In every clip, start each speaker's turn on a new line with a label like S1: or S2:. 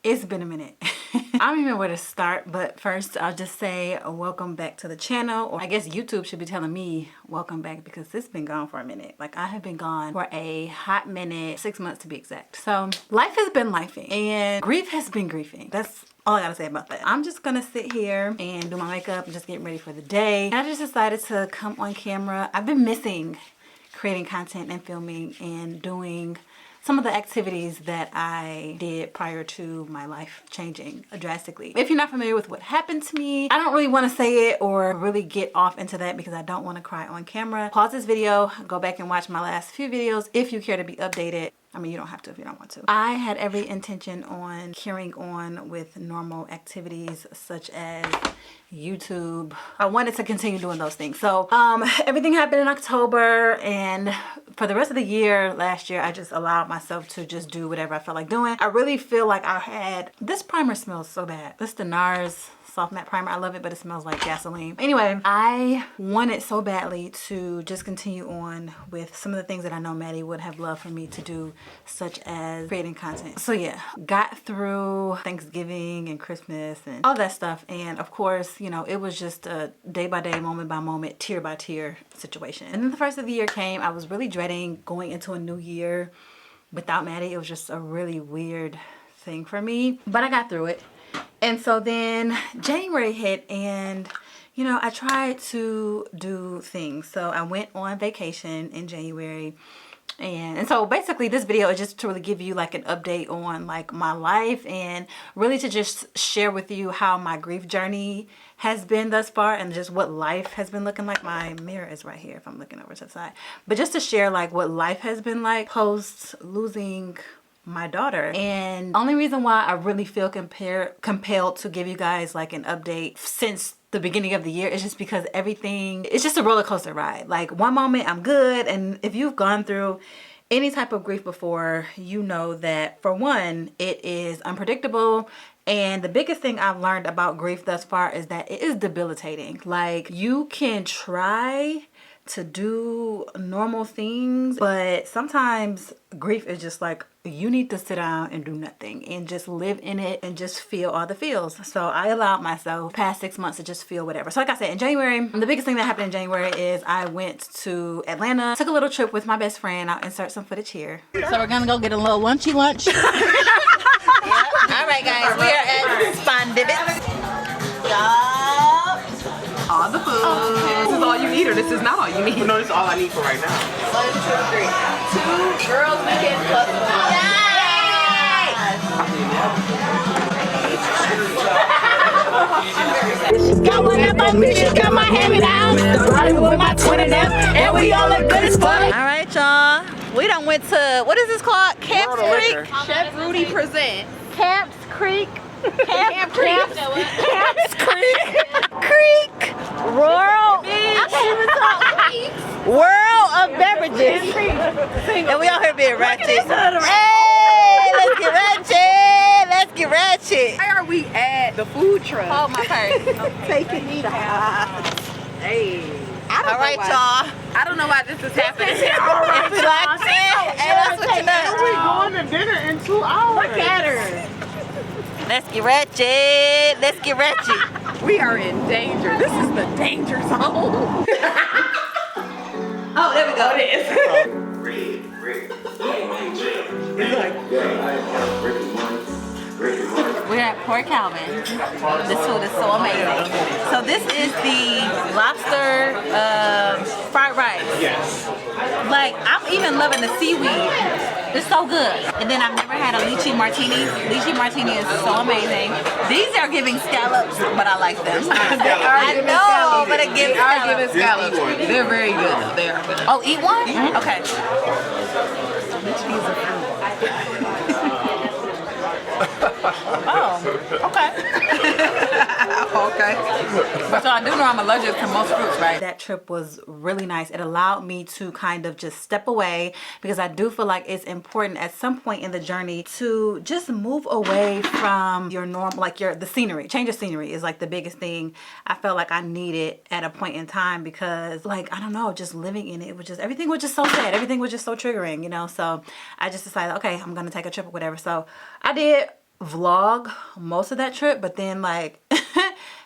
S1: It's been a minute. I don't even know where to start, but first I'll just say welcome back to the channel, or I guess YouTube should be telling me welcome back because it's been gone for a minute. Like, I have been gone for a hot minute, 6 months to be exact. So life has been lifing and grief has been griefing. That's all I gotta say about that. I'm just gonna sit here and do my makeup and just get ready for the day. And I just decided to come on camera. I've been missing creating content and filming and doing some of the activities that I did prior to my life changing drastically. If you're not familiar with what happened to me, I don't really want to say it or really get off into that because I don't want to cry on camera. Pause this video, go back and watch my last few videos if you care to be updated. I mean, you don't have to if you don't want to. I had every intention on carrying on with normal activities such as YouTube. I wanted to continue doing those things. So everything happened in October, and for the rest of the year, last year, I just allowed myself to just do whatever I felt like doing. I really feel like I had, this primer smells so bad. This is the NARS Soft Matte Primer. I love it, but it smells like gasoline. Anyway, I wanted so badly to just continue on with some of the things that I know Maddie would have loved for me to do, such as creating content. So yeah, got through Thanksgiving and Christmas and all that stuff. And of course, you know, it was just a day by day, moment by moment, tear by tear situation. And then the first of the year came. I was really dreading going into a new year without Maddie. It was just a really weird thing for me, but I got through it. And so then January hit, and you know, I tried to do things. So I went on vacation in January, and so basically this video is just to really give you like an update on like my life and really to just share with you how my grief journey has been thus far and just what life has been looking like. My mirror is right here if I'm looking over to the side, but just to share like what life has been like post losing my daughter. And only reason why I really feel compelled to give you guys like an update since the beginning of the year is just because everything, it's just a roller coaster ride. Like, one moment I'm good, and if you've gone through any type of grief before, you know that for one, it is unpredictable. And the biggest thing I've learned about grief thus far is that it is debilitating. Like, you can try to do normal things, but sometimes grief is just like, you need to sit down and do nothing and just live in it and just feel all the feels. So I allowed myself past 6 months to just feel whatever. So like I said, in January, the biggest thing that happened in January is I went to Atlanta, took a little trip with my best friend. I'll insert some footage here. So we're gonna go get a little lunchy lunch. Yep. All right, guys, we are at Spondivit. All the food. Okay.
S2: This is all you need, or this is not all you need?
S3: No, this is all I need for right now.
S4: 1, 2, 3. 2 girls weekend plus 1. Yay! Got one up on me, she got my hand-me-downs. Riding with my twin of them, and we all look good as fuck.
S1: All right, y'all. We done went to, what is this called? Camps Creek?
S2: Chef Rudy presents.
S1: Camps Creek. Camps Creek. Rural. World of Beverages. And we out here being ratchet. Hey, let's get ratchet. Let's get ratchet.
S2: Why are we at the food truck?
S1: Hold my purse.
S2: Taking me to Hey.
S1: All right, y'all.
S2: I don't know why this is happening.
S1: If you like it, and that's what you know.
S3: We're going to dinner in 2 hours.
S2: Look at her.
S1: Let's get ratchet. Let's get ratchet.
S2: We are in danger. This is the danger zone.
S1: Oh, there we go. It is. We're at Port Calvin. This food is so amazing. So this is the lobster fried rice.
S3: Yes.
S1: Like, I'm even loving the seaweed. It's so good. And then I've never had a lychee martini. Lychee martini is so amazing. These are giving scallops, but I like them. I know, but it gives scallops.
S2: Scallops. They're very good. They are good.
S1: Oh, eat one?
S2: Mm-hmm.
S1: Okay. Oh, okay.
S2: Okay. But so I do know I'm allergic to most fruits, right?
S1: That trip was really nice. It allowed me to kind of just step away because I do feel like it's important at some point in the journey to just move away from your normal, like the scenery. Change of scenery is like the biggest thing I felt like I needed at a point in time because, like, I don't know, just living in it was just, everything was just so sad. Everything was just so triggering, you know? So I just decided, okay, I'm going to take a trip or whatever. So I did. vlog most of that trip, but then like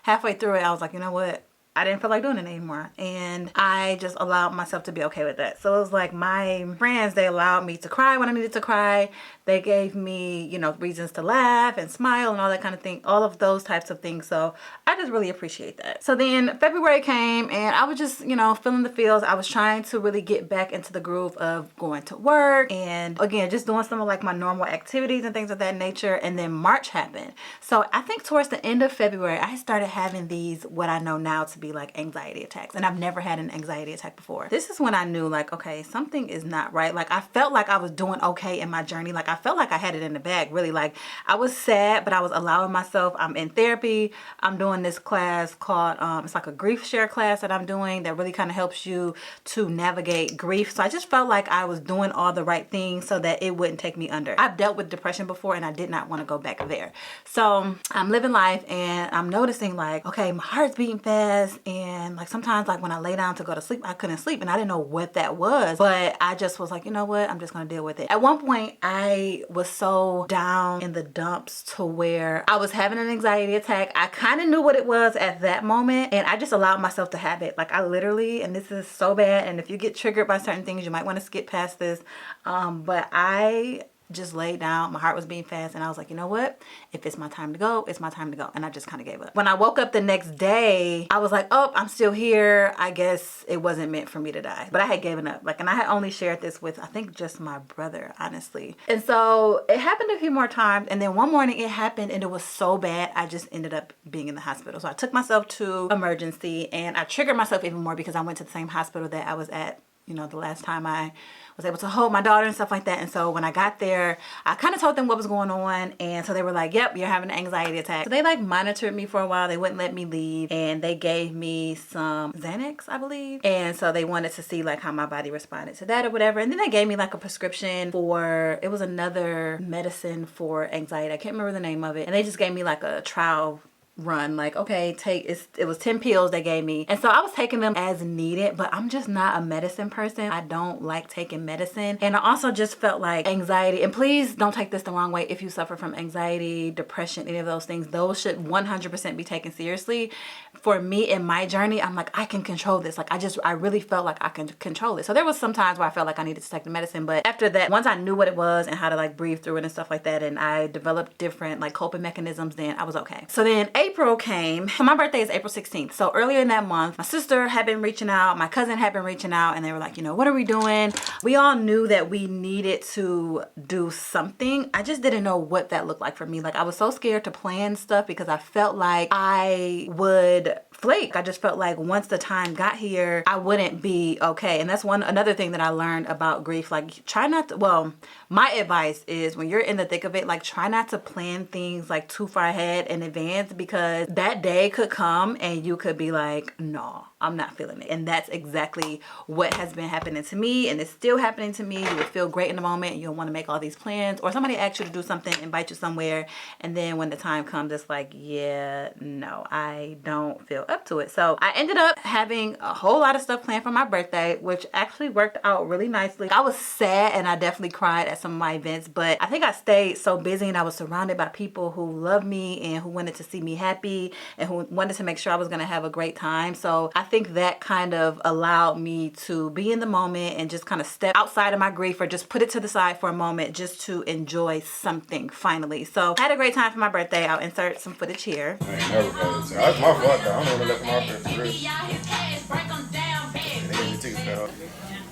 S1: halfway through it I was like, you know what, I didn't feel like doing it anymore, and I just allowed myself to be okay with that. So it was like my friends, they allowed me to cry when I needed to cry. They gave me, you know, reasons to laugh and smile and all that kind of thing, all of those types of things. So I just really appreciate that. So then February came and I was just, you know, feeling the feels. I was trying to really get back into the groove of going to work and again, just doing some of like my normal activities and things of that nature. And then March happened. So I think towards the end of February, I started having these, what I know now to be like anxiety attacks. And I've never had an anxiety attack before. This is when I knew like, okay, something is not right. Like I felt like I was doing okay in my journey. Like I felt like I had it in the bag, really. Like I was sad, but I was allowing myself. I'm in therapy. I'm doing this class called it's like a grief share class that I'm doing that really kind of helps you to navigate grief. So I just felt like I was doing all the right things so that it wouldn't take me under. I've dealt with depression before and I did not want to go back there. So I'm living life and I'm noticing like, okay, my heart's beating fast, and like sometimes like when I lay down to go to sleep, I couldn't sleep and I didn't know what that was, but I just was like, you know what, I'm just gonna deal with it. At one point I was so down in the dumps to where I was having an anxiety attack. I kind of knew what it was at that moment and I just allowed myself to have it. Like I literally, and this is so bad, and if you get triggered by certain things you might want to skip past this, but I just laid down. My heart was beating fast and I was like, you know what, if it's my time to go, it's my time to go. And I just kind of gave up. When I woke up the next day, I was like, oh, I'm still here. I guess it wasn't meant for me to die. But I had given up. Like, and I had only shared this with, I think, just my brother, honestly. And so it happened a few more times, and then one morning it happened and it was so bad I just ended up being in the hospital. So I took myself to emergency and I triggered myself even more because I went to the same hospital that I was at, you know, the last time I was able to hold my daughter and stuff like that. And so when I got there, I kind of told them what was going on, and so they were like, yep, you're having an anxiety attack. So they like monitored me for a while. They wouldn't let me leave, and they gave me some Xanax, I believe, and so they wanted to see like how my body responded to that or whatever. And then they gave me like a prescription for, it was another medicine for anxiety, I can't remember the name of it, and they just gave me like a trial run, like, okay, it was 10 pills they gave me, and so I was taking them as needed, but I'm just not a medicine person. I don't like taking medicine, and I also just felt like anxiety, and please don't take this the wrong way, if you suffer from anxiety, depression, any of those things, those should 100% be taken seriously. For me in my journey, I'm like, I can control this. Like I really felt like I can control it. So there was some times where I felt like I needed to take the medicine, but after that, once I knew what it was and how to like breathe through it and stuff like that, and I developed different like coping mechanisms, then I was okay. So then April came. So my birthday is April 16th. So earlier in that month, my sister had been reaching out, my cousin had been reaching out, and they were like, you know, what are we doing? We all knew that we needed to do something. I just didn't know what that looked like for me. Like I was so scared to plan stuff because I felt like I would flake. I just felt like once the time got here, I wouldn't be okay. And that's another thing that I learned about grief. Like try not to, well, my advice is when you're in the thick of it, like try not to plan things like too far ahead in advance, because that day could come and you could be like, no, I'm not feeling it. And that's exactly what has been happening to me, and it's still happening to me. You would feel great in the moment and you'll want to make all these plans, or somebody asks you to do something, invite you somewhere, and then when the time comes, it's like, yeah, no, I don't feel up to it. So I ended up having a whole lot of stuff planned for my birthday, which actually worked out really nicely. I was sad and I definitely cried at some of my events, but I think I stayed so busy and I was surrounded by people who loved me and who wanted to see me happy and who wanted to make sure I was going to have a great time. So I think that kind of allowed me to be in the moment and just kind of step outside of my grief, or just put it to the side for a moment just to enjoy something finally. So I had a great time for my birthday. I'll insert some footage here.
S5: I ain't never got it. That's my fault though. I don't want to let my birthday for real.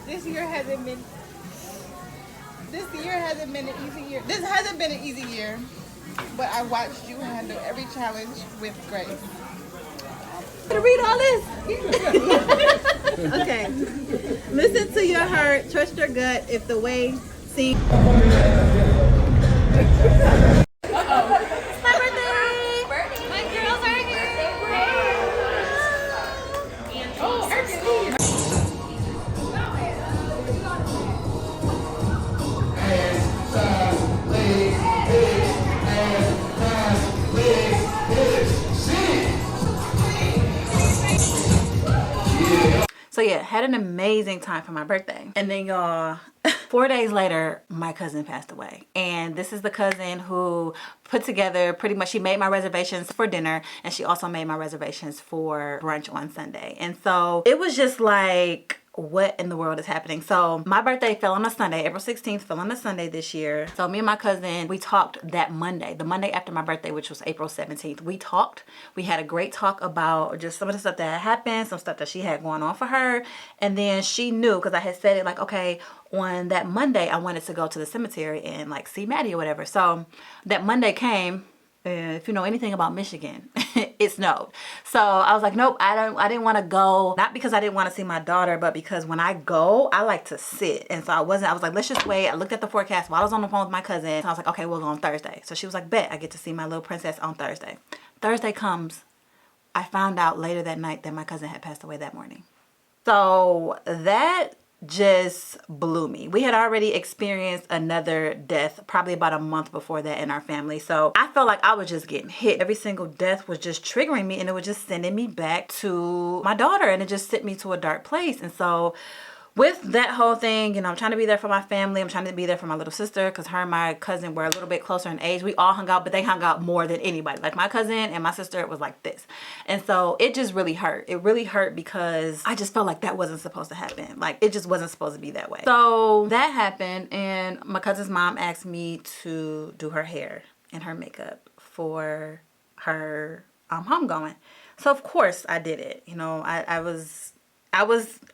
S3: This year hasn't been an easy year. This hasn't been an easy year, but I watched you handle every challenge with grace.
S1: To read all this? Okay. Listen to your heart, trust your gut. If the way seems. So yeah, had an amazing time for my birthday. And then y'all, 4 days later, my cousin passed away. And this is the cousin who put together pretty much, she made my reservations for dinner and she also made my reservations for brunch on Sunday. And so it was just like, what in the world is happening? So my birthday fell on a Sunday. April 16th fell on a Sunday this year. So me and my cousin, we talked that Monday, the Monday after my birthday, which was April 17th. We talked. We had a great talk about just some of the stuff that had happened, some stuff that she had going on for her. And then she knew, because I had said it like, okay, on that Monday, I wanted to go to the cemetery and like see Maddie or whatever. So that Monday came. If you know anything about Michigan, it snowed. So I was like, nope, I didn't want to go. Not because I didn't want to see my daughter, but because when I go, I like to sit. And so I was like, let's just wait. I looked at the forecast while I was on the phone with my cousin. So I was like, okay, we'll go on Thursday. So she was like, bet, I get to see my little princess on Thursday. Thursday comes. I found out later that night that my cousin had passed away that morning. So that just blew me. We had already experienced another death probably about a month before that in our family. So I felt like I was just getting hit. Every single death was just triggering me and it was just sending me back to my daughter and it just sent me to a dark place. And so with that whole thing, you know, I'm trying to be there for my family. I'm trying to be there for my little sister because her and my cousin were a little bit closer in age. We all hung out, but they hung out more than anybody. Like my cousin and my sister, it was like this. And so it just really hurt. It really hurt because I just felt like that wasn't supposed to happen. Like it just wasn't supposed to be that way. So that happened and my cousin's mom asked me to do her hair and her makeup for her homegoing. So of course I did it. You know, I was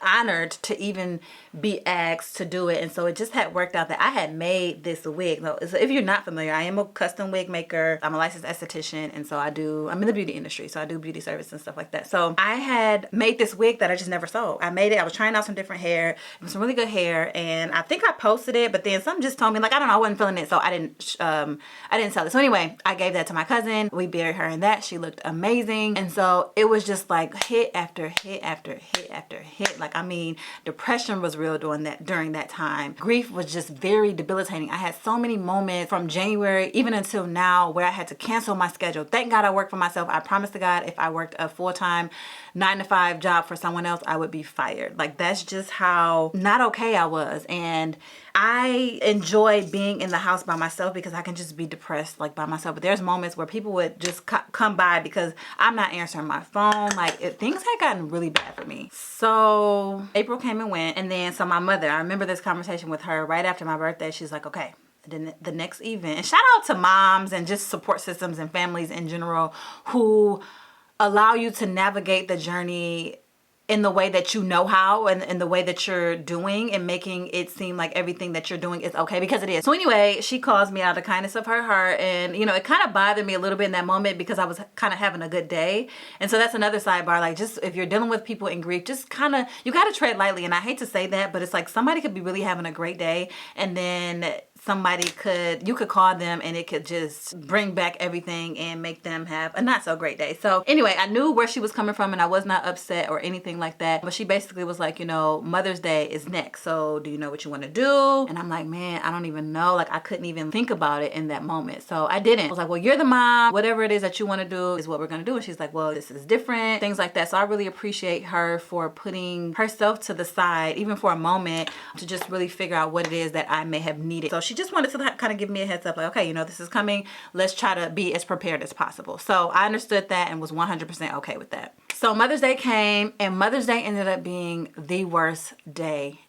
S1: honored to even be asked to do it. And so it just had worked out that I had made this wig. So if you're not familiar, I am a custom wig maker. I'm a licensed esthetician. And so I'm in the beauty industry. So I do beauty service and stuff like that. So I had made this wig that I just never sold. I made it. I was trying out some different hair. It was some really good hair. And I think I posted it, but then something just told me like, I don't know, I wasn't feeling it. So I didn't sell it. So anyway, I gave that to my cousin. We buried her in that. She looked amazing. And so it was just like hit after hit after hit after hit. Like, I mean, depression was real during that time. Grief was just very debilitating. I had so many moments from January even until now where I had to cancel my schedule. Thank God I work for myself. I promise to God if I worked a full-time 9-to-5 job for someone else, I would be fired. Like, that's just how not okay I was. And I enjoy being in the house by myself because I can just be depressed like by myself. But there's moments where people would just come by because I'm not answering my phone. Like things had gotten really bad for me. So April came and went. And then so my mother, I remember this conversation with her right after my birthday. She's like, okay, then the next event. And shout out to moms and just support systems and families in general who allow you to navigate the journey in the way that you know how and in the way that you're doing and making it seem like everything that you're doing is okay, because it is. So anyway, she calls me out of the kindness of her heart, and you know, it kind of bothered me a little bit in that moment because I was kind of having a good day. And so that's another sidebar, like just if you're dealing with people in grief, just kind of, you got to tread lightly. And I hate to say that, but it's like somebody could be really having a great day and then you could call them and it could just bring back everything and make them have a not so great day. So anyway, I knew where she was coming from and I was not upset or anything like that. But she basically was like, you know, Mother's Day is next. So do you know what you want to do? And I'm like, man, I don't even know. Like I couldn't even think about it in that moment. So I didn't. I was like, well, you're the mom. Whatever it is that you want to do is what we're going to do. And she's like, well, this is different. Things like that. So I really appreciate her for putting herself to the side, even for a moment, to just really figure out what it is that I may have needed. So she just wanted to kind of give me a heads up, like, okay, you know, this is coming. Let's try to be as prepared as possible. So I understood that and was 100% okay with that. So Mother's Day came, and Mother's Day ended up being the worst day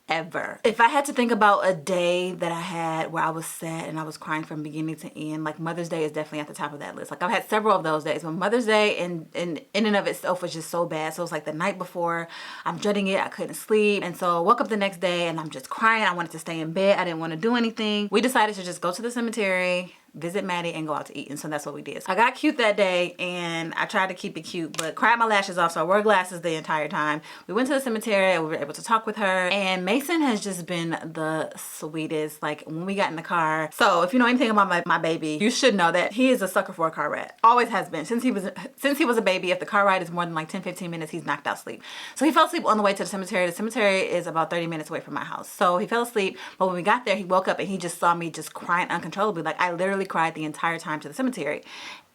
S1: ever. If I had to think about a day that I had where I was sad and I was crying from beginning to end, like Mother's Day is definitely at the top of that list. Like I've had several of those days, but Mother's Day in and of itself was just so bad. So it was like the night before, I'm dreading it. I couldn't sleep. And so I woke up the next day and I'm just crying. I wanted to stay in bed. I didn't want to do anything. We decided to just go to the cemetery, visit Maddie, and go out to eat. And so that's what we did. So I got cute that day and I tried to keep it cute, but cried my lashes off. So I wore glasses the entire time. We went to the cemetery and we were able to talk with her. And Mason has just been the sweetest. Like when we got in the car. So if you know anything about my baby, you should know that he is a sucker for a car ride. Always has been. Since he was a baby, if the car ride is more than like 10-15 minutes, he's knocked out sleep. So he fell asleep on the way to the cemetery. The cemetery is about 30 minutes away from my house. So he fell asleep. But when we got there, he woke up and he just saw me just crying uncontrollably. Like I literally cried the entire time to the cemetery.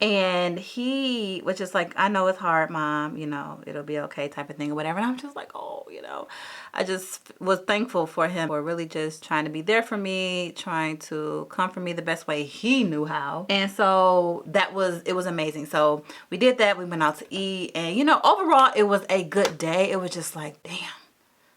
S1: And he was just like, I know it's hard, Mom, you know, it'll be okay type of thing or whatever. And I'm just like, oh, you know, I just was thankful for him for really just trying to be there for me, trying to comfort me the best way he knew how. And so it was amazing. So we did that. We went out to eat, and you know, overall it was a good day. It was just like, damn,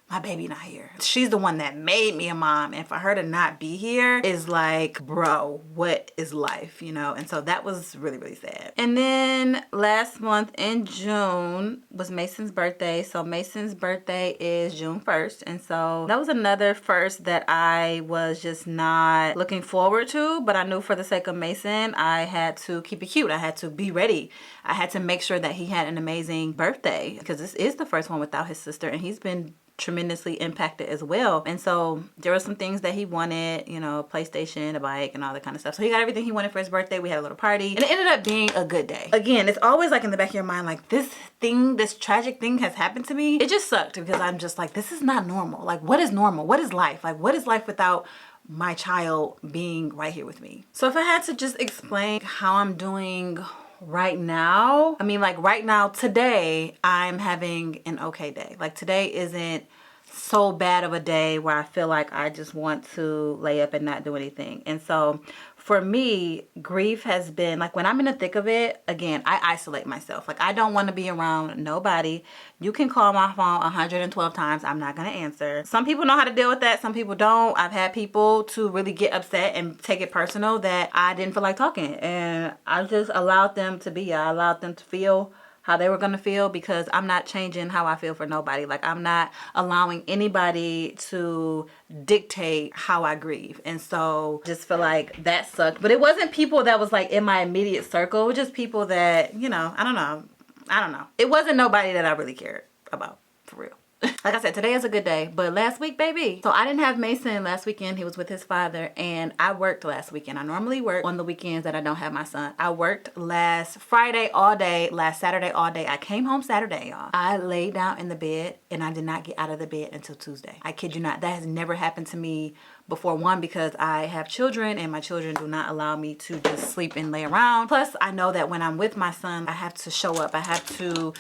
S1: my baby not here. She's the one that made me a mom, and for her to not be here is like, bro, what is life, you know? And so that was really, really sad. And then last month in June was Mason's birthday. So Mason's birthday is June 1st, and so that was another first that I was just not looking forward to, but I knew for the sake of Mason, I had to keep it cute. I had to be ready. I had to make sure that he had an amazing birthday, because this is the first one without his sister, and he's been tremendously impacted as well. And so there were some things that he wanted, you know, PlayStation, a bike, and all that kind of stuff. So he got everything he wanted for his birthday. We had a little party, and it ended up being a good day. Again, it's always like in the back of your mind, like, this tragic thing has happened to me. It just sucked, because I'm just like, this is not normal. Like, what is normal? What is life? Like, what is life without my child being right here with me? So if I had to just explain how I'm doing right now, I mean, like right now, today, I'm having an okay day. Like, today isn't so bad of a day where I feel like I just want to lay up and not do anything. And so for me, grief has been like, when I'm in the thick of it, again, I isolate myself. Like, I don't want to be around nobody. You can call my phone 112 times. I'm not going to answer. Some people know how to deal with that. Some people don't. I've had people to really get upset and take it personal that I didn't feel like talking. And I just allowed them to be. I allowed them to feel how they were going to feel, because I'm not changing how I feel for nobody. Like, I'm not allowing anybody to dictate how I grieve. And so just feel like that sucked. But it wasn't people that was like in my immediate circle. It was just people that, you know, I don't know. It wasn't nobody that I really cared about, for real. Like I said, today is a good day, but last week, baby. So I didn't have Mason last weekend. He was with his father, and I worked last weekend. I normally work on the weekends that I don't have my son. I worked last Friday all day, last Saturday all day. I came home Saturday, y'all. I laid down in the bed, and I did not get out of the bed until Tuesday. I kid you not. That has never happened to me before. One, because I have children, and my children do not allow me to just sleep and lay around. Plus, I know that when I'm with my son, I have to show up. I have to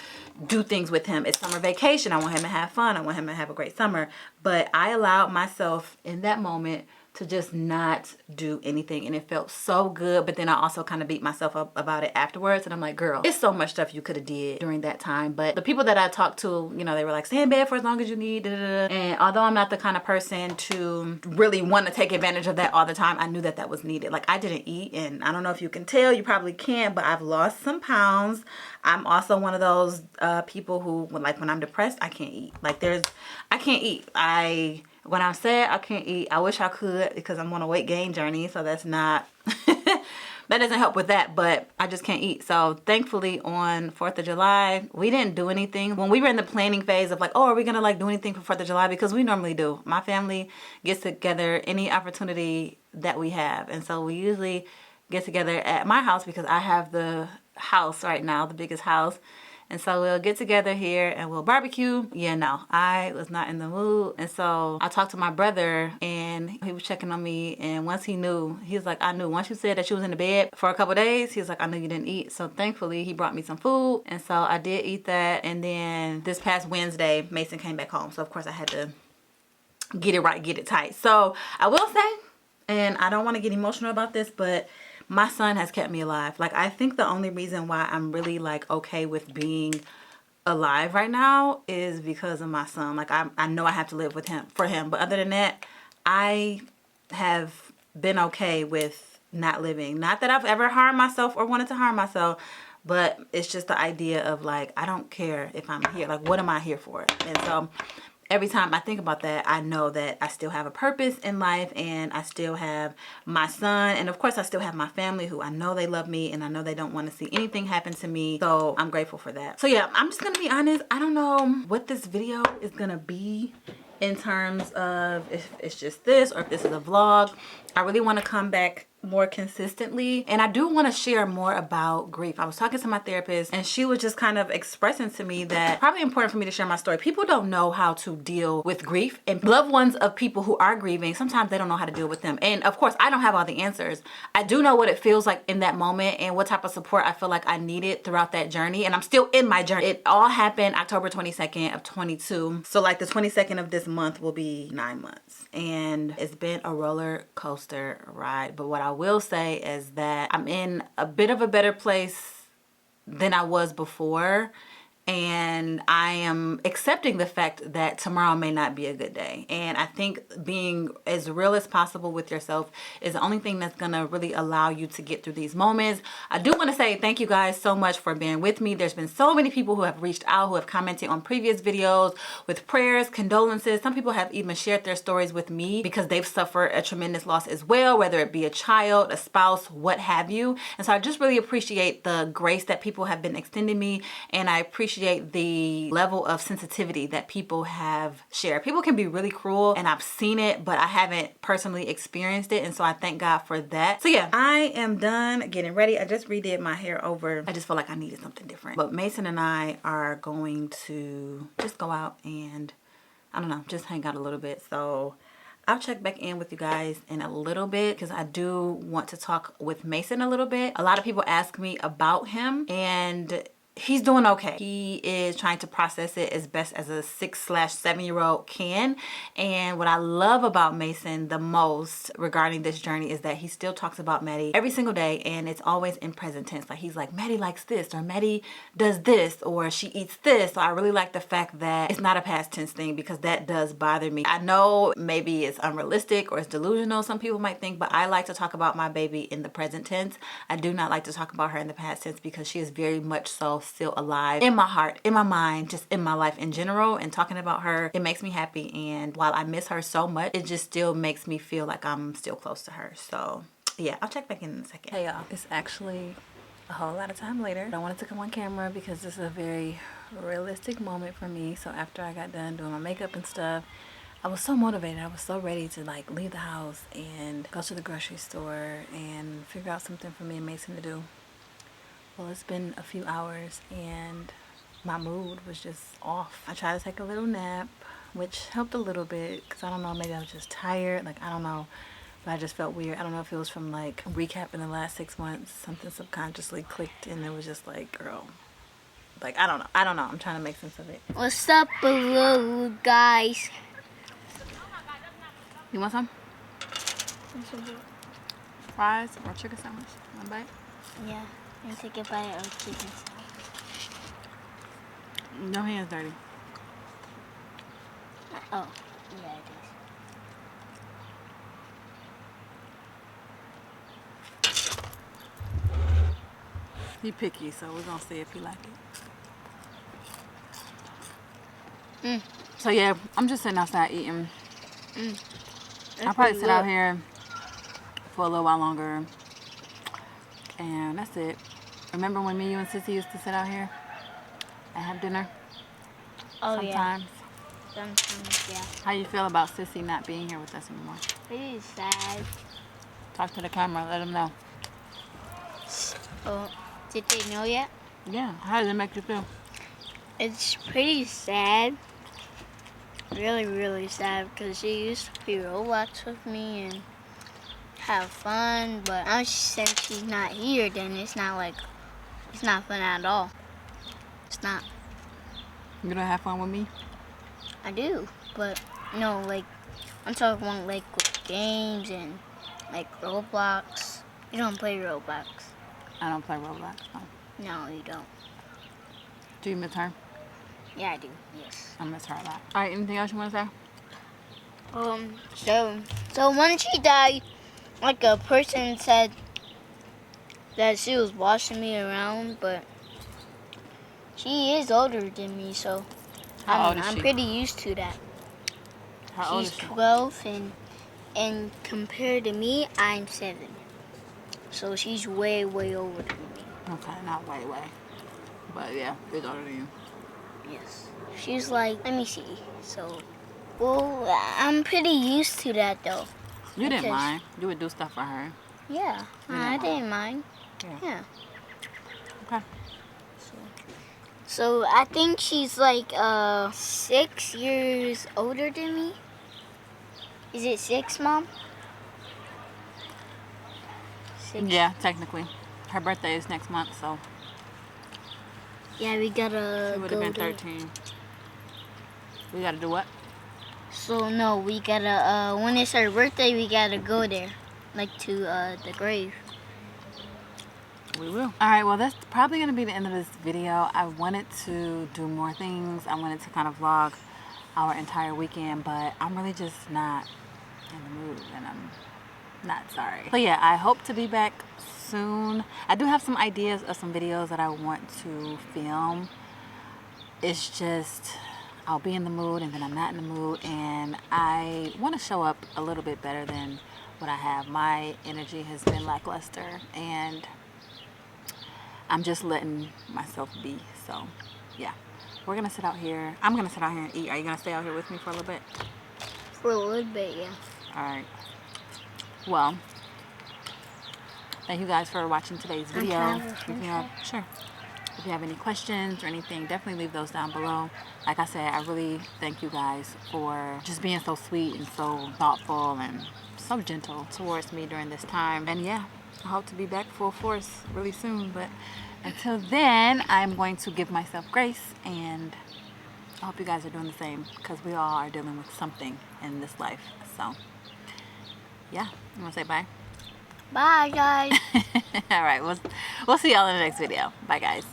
S1: do things with him. It's summer vacation. I want him to have fun. I want him to have a great summer. But I allowed myself in that moment to just not do anything, and it felt so good. But then I also kind of beat myself up about it afterwards, and I'm like, girl, it's so much stuff you could have did during that time. But the people that I talked to, you know, they were like, stay in bed for as long as you need, and although I'm not the kind of person to really want to take advantage of that all the time, I knew that that was needed. Like, I didn't eat, and I don't know if you can tell, you probably can't, but I've lost some pounds. I'm also one of those people who, like, when I'm depressed, I can't eat. Like, I can't eat. When I'm sad, I can't eat. I wish I could, because I'm on a weight gain journey, so that's not, that doesn't help with that, but I just can't eat. So thankfully on 4th of July, we didn't do anything. When we were in the planning phase of like, oh, are we gonna like do anything for 4th of July? Because we normally do. My family gets together any opportunity that we have. And so we usually get together at my house, because I have the house right now, the biggest house. And so we'll get together here and we'll barbecue. Yeah, no, I was not in the mood. And so I talked to my brother, and he was checking on me. And once he knew, he was like, I knew. Once you said that you was in the bed for a couple of days, he was like, I knew you didn't eat. So thankfully, he brought me some food. And so I did eat that. And then this past Wednesday, Mason came back home. So of course I had to get it right, get it tight. So I will say, and I don't want to get emotional about this, but my son has kept me alive. Like, I think the only reason why I'm really like okay with being alive right now is because of my son. Like, I know I have to live with him, for him. But other than that, I have been okay with not living. Not that I've ever harmed myself or wanted to harm myself, but it's just the idea of like, I don't care if I'm here. Like, what am I here for? And so every time I think about that, I know that I still have a purpose in life, and I still have my son, and of course I still have my family, who I know they love me, and I know they don't want to see anything happen to me. So I'm grateful for that. So yeah, I'm just gonna be honest, I don't know what this video is gonna be in terms of if it's just this or if this is a vlog. I really want to come back more consistently, and I do want to share more about grief. I was talking to my therapist and she was just kind of expressing to me that probably important for me to share my story. People don't know how to deal with grief, and loved ones of people who are grieving, sometimes they don't know how to deal with them. And of course, I don't have all the answers. I do know what it feels like in that moment and what type of support I feel like I needed throughout that journey, and I'm still in my journey. It all happened October 22nd of 22, so like the 22nd of this month will be 9 months, and it's been a roller coaster ride. But what I will say is that I'm in a bit of a better place than I was before, and I am accepting the fact that tomorrow may not be a good day. And I think being as real as possible with yourself is the only thing that's gonna really allow you to get through these moments. I do want to say thank you guys so much for being with me. There's been so many people who have reached out, who have commented on previous videos with prayers, condolences. Some people have even shared their stories with me because they've suffered a tremendous loss as well, whether it be a child, a spouse, what have you. And so I just really appreciate the grace that people have been extending me, and I appreciate the level of sensitivity that people have shared. People can be really cruel, and I've seen it, but I haven't personally experienced it, and so I thank God for that. So yeah, I am done getting ready. I just redid my hair over. I just felt like I needed something different. But Mason and I are going to just go out and, I don't know, just hang out a little bit. So I'll check back in with you guys in a little bit because I do want to talk with Mason a little bit. A lot of people ask me about him, and he's doing okay. He is trying to process it as best as a 6/7-year-old can. And what I love about Mason the most regarding this journey is that he still talks about Maddie every single day, and it's always in present tense. Like he's like, Maddie likes this, or Maddie does this, or she eats this. So I really like the fact that it's not a past tense thing, because that does bother me. I know maybe it's unrealistic or it's delusional, some people might think, but I like to talk about my baby in the present tense. I do not like to talk about her in the past tense, because she is very much so still alive in my heart, in my mind, just in my life in general. And talking about her, it makes me happy. And while I miss her so much, it just still makes me feel like I'm still close to her. So yeah, I'll check back in a second. Hey y'all, it's actually a whole lot of time later. I wanted to come on camera because this is a very realistic moment for me. So after I got done doing my makeup and stuff, I was so motivated. I was so ready to like leave the house and go to the grocery store and figure out something for me and Mason to do. Well, it's been a few hours and my mood was just off. I tried to take a little nap, which helped a little bit, because I don't know, maybe I was just tired. Like, I don't know, but I just felt weird. I don't know if it was from like recapping the last 6 months. Something subconsciously clicked and it was just like, girl, like, I don't know. I'm trying to make sense of it.
S4: What's up, below guys?
S2: You want some? Fries or chicken sandwich? One bite?
S4: Yeah, and take a bite of chicken.
S2: No hands dirty.
S4: Oh, yeah, it is.
S2: He picky, so we're gonna see if he like it. So yeah, I'm just sitting outside eating. I'll probably sit out here for a little while longer, and that's it. Remember when me, you, and Sissy used to sit out here and have dinner?
S4: Oh,
S2: sometimes.
S4: Yeah. Sometimes, yeah.
S2: How you feel about Sissy not being here with us anymore?
S4: Pretty sad.
S2: Talk to the camera, let them know.
S4: Oh, did they know yet?
S2: Yeah, how does it make you feel?
S4: It's pretty sad. Really, really sad, because she used to play Roblox with me and have fun, but now since she's not here, then it's not fun at all. It's not.
S2: You don't have fun with me?
S4: I do, but no, like, I'm talking like with games and like Roblox. You don't play Roblox.
S2: I don't play Roblox, no.
S4: No, you don't.
S2: Do you miss her?
S4: Yeah, I do, yes.
S2: I miss her a lot. Alright, anything else you want to say?
S4: So when she died, like a person said that she was washing me around, but she is older than me, so I'm pretty used to that.
S2: How old is
S4: She's
S2: she?
S4: 12, and compared to me, I'm 7. So she's way, way older than me.
S2: Okay, not way. But yeah, she's older than you.
S4: Yes. She's like, let me see. So, well, I'm pretty used to that though.
S2: You didn't
S4: Because-
S2: mind. You would do stuff for her.
S4: Yeah,
S2: didn't
S4: I
S2: mind.
S4: didn't mind.
S2: Yeah.
S4: Yeah.
S2: Okay.
S4: So I think she's like 6 years older than me. Is it 6, Mom? 6.
S2: Yeah, technically. Her birthday is next month, so
S4: Yeah, we gotta
S2: she would
S4: go
S2: have been
S4: there.
S2: 13. We gotta do what?
S4: So no, we gotta when it's her birthday, we gotta go there, like to the grave.
S2: We will. Alright, well that's probably going to be the end of this video. I wanted to do more things. I wanted to kind of vlog our entire weekend, but I'm really just not in the mood, and I'm not sorry. So yeah, I hope to be back soon. I do have some ideas of some videos that I want to film. It's just I'll be in the mood and then I'm not in the mood, and I want to show up a little bit better than what I have. My energy has been lackluster, and I'm just letting myself be. So yeah, we're gonna sit out here. I'm gonna sit out here and eat. Are you gonna stay out here with me for a little bit?
S4: For a little bit, yeah.
S2: All right. Well, thank you guys for watching today's video.
S4: can I have a
S2: If
S4: French
S2: you have, sure. If you have any questions or anything, definitely leave those down below. Like I said, I really thank you guys for just being so sweet and so thoughtful and so gentle towards me during this time. And yeah, I hope to be back full force really soon. But until then, I'm going to give myself grace, and I hope you guys are doing the same, because we all are dealing with something in this life. So yeah, you want to say bye?
S4: Bye, guys.
S2: All right, we'll see y'all in the next video. Bye, guys.